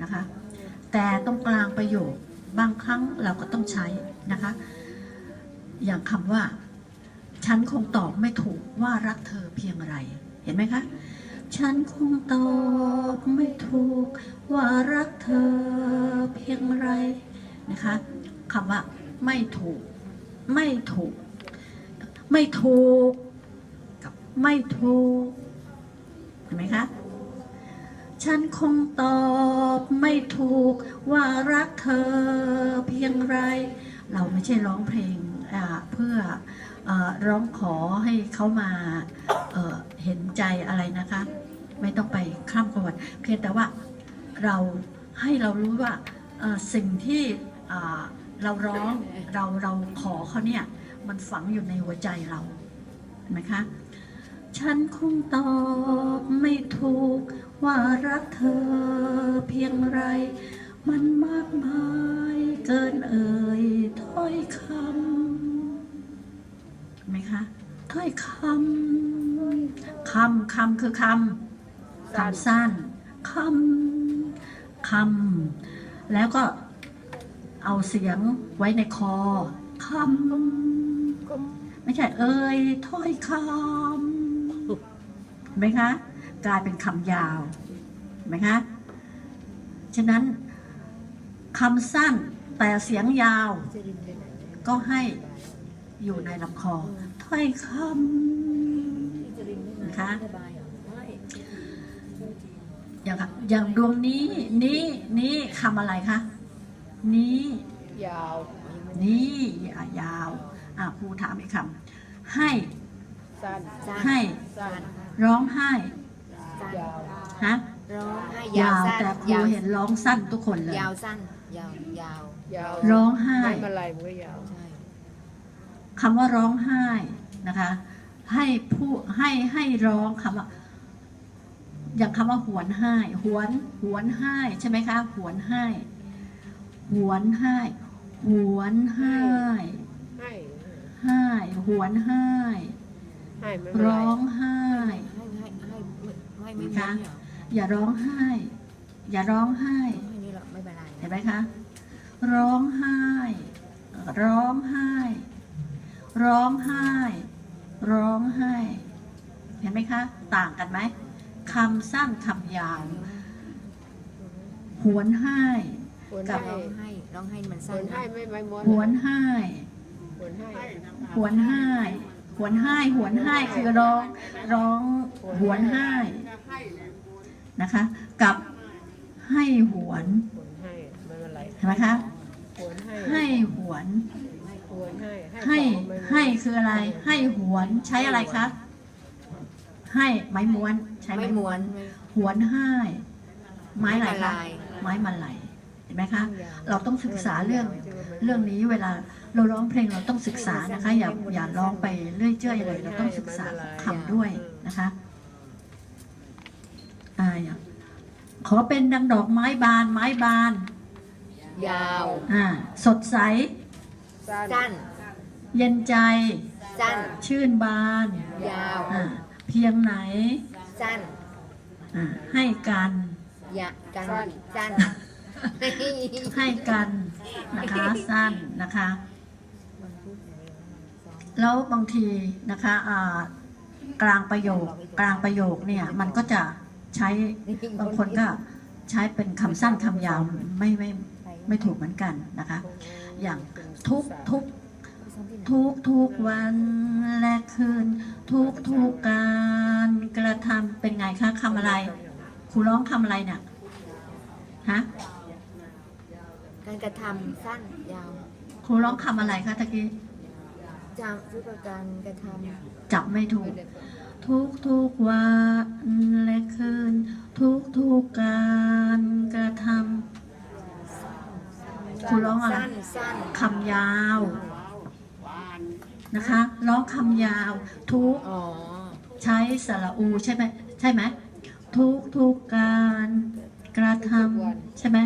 นะคะแต่ตรงกลางประโยคบางครั้งเราก็ต้องใช้นะคะอย่างคำว่าฉันคงตอบไม่ถูกว่ารักเธอเพียงไรเห็นไหมคะฉันคงตอบไม่ถูกว่ารักเธอเพียงไรนะคะคำว่าไม่ถูกไม่ถูกไม่ถูกกับไม่ถูกเห็นไหมคะฉันคงตอบไม่ถูกว่ารักเธอเพียงไรเราไม่ใช่ร้องเพลงเพื่อร้องขอให้เขามาเห็นใจอะไรนะคะไม่ต้องไปคร่ำกรวดเพียงแต่ว่าเราให้เรารู้ว่าสิ่งที่เราร้องเราขอเขาเนี่ยมันฝังอยู่ในหัวใจเราเห็นไหมคะฉันคงตอบไม่ถูกว่ารักเธอเพียงไรมันมากมายเกินเอ่ยถ้อยคำเห็นไหมคะถ้อยคำคือคำสั้นคำแล้วก็เอาเสียงไว้ในคอคำไม่ใช่เอ่ยถ้อยคำเห็นไหมคะกลายเป็นคำยาวเห็นไหมคะฉะนั้นคำสั้นแต่เสียงยาวก็ให้อยู่ในลำคอถ้อยคำนะคะอย่างดวงนี้คำอะไรคะนี้ยาว นี่ยาวครูถามอีกคำให้สั้นให้ สั้น ร้องไห้ ยาว ฮะ ร้องให้ ยาวแต่ครูเห็นร้องสั้นทุกคนเลย ยาวสั้นยาว ร้องไห้ ไม่มาลายมันก็ยาว ใช่ คำว่าร้องไห้นะคะให้ร้องคำว่าอย่างคำว่าหวนไห้หวนไห้ใช่ไหมคะหวนไห้หวนไห้หวนไห้ให้หวนไห้ร้องไห้นะคะอย่าร้องไห้อย่าร้องไห้นี่หรอกไม่เป็นไร เห็นไหมคะร้องไห้ร้องไห้ร้องไห้ร้องไห้เห็นไหมคะต่างกันไหมคำสั้นคำยาวหวนไห้กับร้องให้มันสั้น หวนไห้หวนไห้หวนไห้หวนไห้คือร้องหวนไห้นะคะกับให้หวนเห็นไหมคะให้หวนให้คืออะไรให้หวนใช้อะไรคะให้ไม้ม้วนใช้ไม้ม้วนหวนให้ไม้อะไรคะไม้มาลัยเห็นไหมคะเราต้องศึกษาเรื่องนี้เวลาเราร้องเพลงเราต้องศึกษานะคะอย่าร้องไปเรื่อยเจื่อยเลยเราต้องศึกษาคำด้วยนะคะขอเป็นดังดอกไม้บานยาวสดใสสั้นเย็นใจสั้นชื่นบานยาวเพียงไหนสั้นให้กันสั้นให้กันนะคะสั้นนะคะแล้วบางทีนะคะกลางประโยคเนี่ยมันก็จะใช้บางคนก็ใช้เป็นคำสั้นคำยาวไม่ถูกเหมือนกันนะคะอย่างทุกวันและคืนทุกการกระทำเป็นไงคะคำอะไรครูร้องคำอะไรเนี่ยฮะการกระทำสั้นยาวครูร้องคำอะไรคะตะกี้จำทุกการกระทำจับไม่ถูกทุกวันและคืนทุกการกระทำครูร้องอะไรคำยาวนะคะร้องคำยาวทุกใช้สระอูใช่ไหมทุกการกระทำใช่ไหม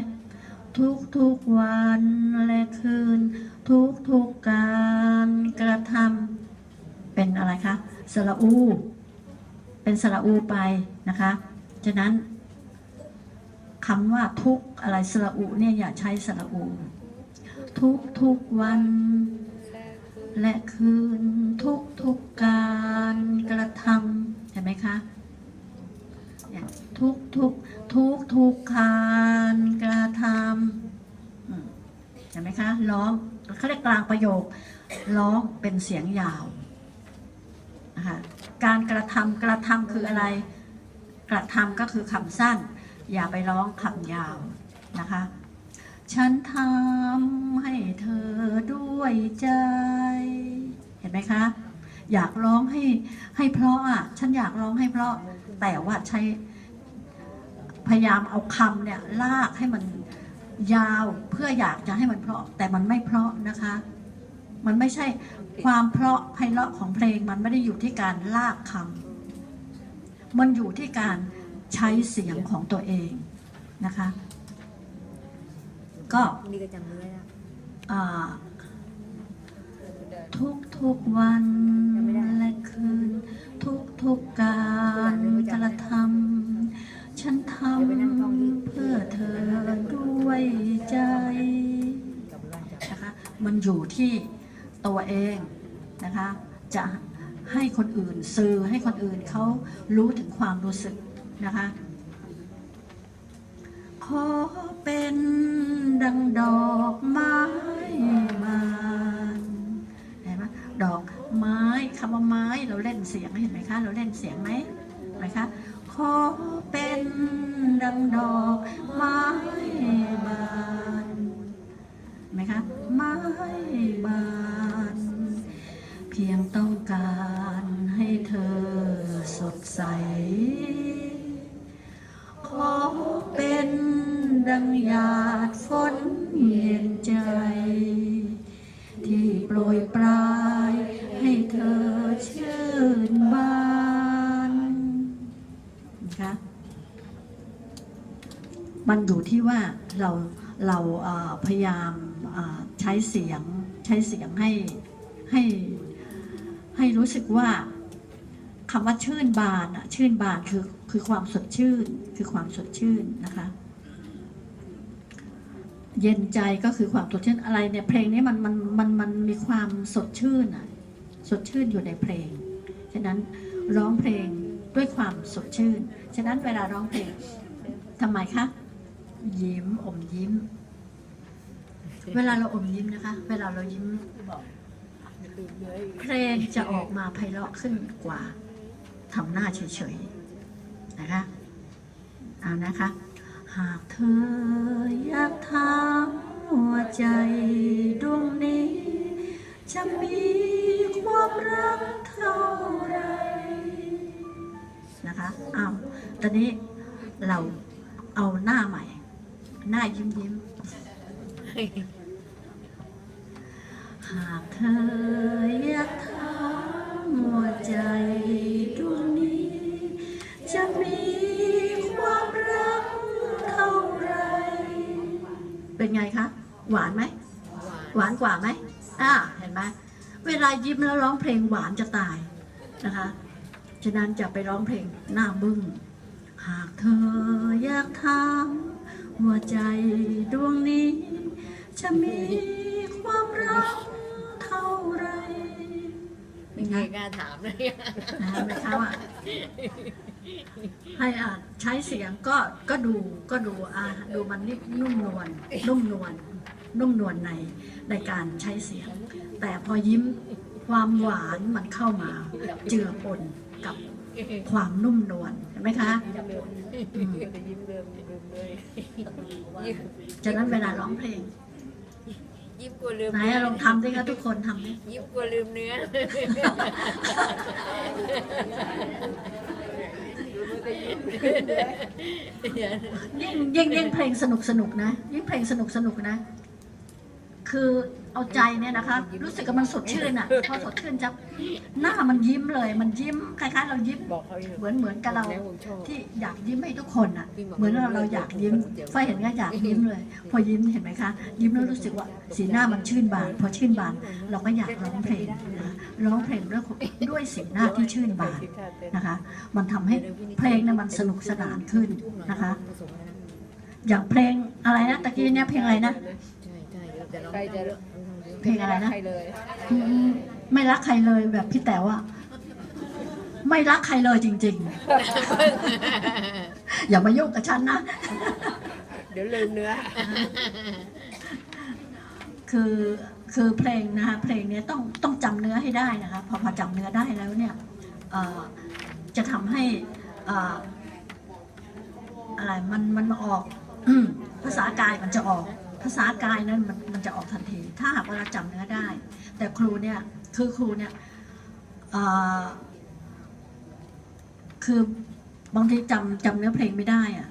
ทุกวันและคืนทุกการกระทำเป็นอะไรคะสระอูเป็นสระอูไปนะคะฉะนั้นคำว่าทุก อะไรสระอุเนี่ยอย่าใช้สระอุทุกวันและคืนทุกการกระทำเห็นไหมคะทุกการกระทำเห็นไหมคะร้องเขาเรียกกลางประโยคร้องเป็นเสียงยาวนะคะการกระทำคืออะไรกระทำก็คือคำสั้นอย่าไปร้องคำยาวนะคะฉันทำให้เธอด้วยใจเห็นไหมคะอยากร้องให้เพราะอ่ะฉันอยากร้องให้เพราะแต่ว่าใช้พยายามเอาคำเนี่ยลากให้มันยาวเพื่ออยากจะให้มันเพราะแต่มันไม่เพราะนะคะมันไม่ใช่ความเพราะไพเราะของเพลงมันไม่ได้อยู่ที่การลากคำมันอยู่ที่การใช้เสียงของตัวเองนะคะก็มีกระจำเนื้อทุกวันและคืนทุกการกระทำฉันทำเพื่อเธอด้วยใจนะคะมันอยู่ที่ตัวเองนะคะจะให้คนอื่นสื่อให้คนอื่นเขารู้ถึงความรู้สึกนะคะขอเป็นดังดอกไม้บานเห็นไหมดอกไม้คำว่าไม้เราเล่นเสียงเห็นไหมคะเราเล่นเสียงไหมคะขอเป็นดังดอกไม้บานไหมคะไม้บานเพียงต้องการให้เธอสดใสขอเป็นดังหยาดฝนเย็นใจที่โปรยปลายให้เธอชื่นบานนะคะมันอยู่ที่ว่าเราพยายามใช้เสียงให้รู้สึกว่าคำว่าชื่นบานชื่นบานคือความสดชื่นนะคะเย็นใจก็คือความสดชื่นอะไรเนี่ยเพลงนี้มันมีความสดชื่นสดชื่นอยู่ในเพลงฉะนั้นร้องเพลงด้วยความสดชื่นฉะนั้นเวลาร้องเพลงทำไมคะยิ้มอมยิ้มเวลาเราอมยิ้มนะคะเวลาเรายิ้มเพลงจะออกมาไพเราะขึ้นกว่าทำหน้าเฉยๆนะคะเอานะคะหากเธออยากถามหัวใจดวงนี้จะมีความรักเท่าไรนะคะเอาตอนนี้เราเอาหน้าใหม่หน้ายิ้มหากเธออยากถามหัวใจดวงนี้จะมีความรักเท่าไรเป็นไงคะหวานไหมหวานกว่าไหมเห็นไหมเวลายิ้มแล้วร้องเพลงหวานจะตายนะคะฉะนั้นจะไปร้องเพลงหน้าบึ้งหากเธออยากถามหัวใจดวงนี้จะมีความรักเท่าไรไม่เคยกล้าถามเลยไม่คะว่าให้ใช้เสียงก็ดูมันนุ่มนวลในการใช้เสียงแต่พอยิ้มความหวานมันเข้ามาเจือปนกับความนุ่มนวลเห็นไหมคะฉะนั้นเวลาร้องเพลงยิ้มกลัวลืมไหนลองทำดิคะทุกคนทำดิยิ้มกลัวลืมเนื้อยิ่งเพลงสนุกนะยิ่งเพลงสนุกนะคือเอาใจเนี่ยนะคะรู้สึกว่ามันสดชื่นพอสดชื่นจะหน้ามันยิ้มเลยมันยิ้มคล้ายๆเรายิ้มเหมือนกับเราที่อยากยิ้มให้ทุกคนเหมือนเราอยากยิ้มไฟเห็นก็อยากยิ้มเลยพอยิ้มเห็นไหมคะยิ้มแล้วรู้สึกว่าสีหน้ามันชื่นบานพอชื่นบานเราก็อยากร้องเพลงร้องเพลงด้วยสีหน้าที่ชื่นบานนะคะมันทำให้เพลงนั้นมันสนุกสนานขึ้นนะคะ อย่างเพลงอะไรนะตะกี้เนี่ยเพลงอะไรนะ ใช่ใช่แต่ร้อง ใครจะ เยอะ เพลงอะไรนะ ใครเลย ไม่รักใครเลยแบบพี่แต๋วอะไม่รักใครเลยจริงๆ อย่ามายุ่งกับฉันนะ เดี๋ยวลืมเนื้อ คือเพลงนะคะเพลงนี้ต้องจำเนื้อให้ได้นะคะพอจำเนื้อได้แล้วเนี่ยจะทำให้อะไรมันออกภาษากายมันจะออกภาษากายนั้นมันจะออกทันทีถ้าหากว่าเราจำเนื้อได้แต่ครูเนี่ยคือบางทีจำเนื้อเพลงไม่ได้อะ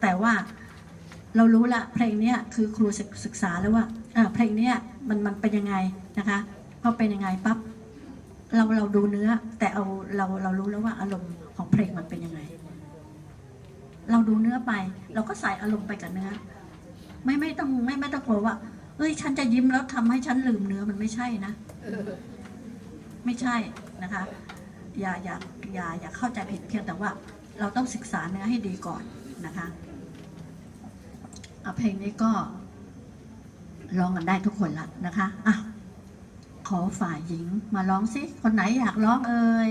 แต่ว่าเรารู้ละเพลงเนี้ยคือครูศึกษาแล้วว่าเพลงเนี้ยมันเป็นยังไงนะคะพอเป็นยังไงปั๊บเราดูเนื้อแต่เรารู้แล้วว่าอารมณ์ของเพลงมันเป็นยังไงเราดูเนื้อไปเราก็ใส่อารมณ์ไปกับเนื้อไม่ต้องกลัวว่าเอ้ยฉันจะยิ้มแล้วทำให้ฉันลืมเนื้อมันไม่ใช่นะไม่ใช่นะคะอย่าเข้าใจผิดเพียงแต่ว่าเราต้องศึกษาเนื้อให้ดีก่อนนะคะเพลงนี้ก็ร้องกันได้ทุกคนละนะคะขอฝ่ายหญิงมาร้องสิคนไหนอยากร้องเอ่ย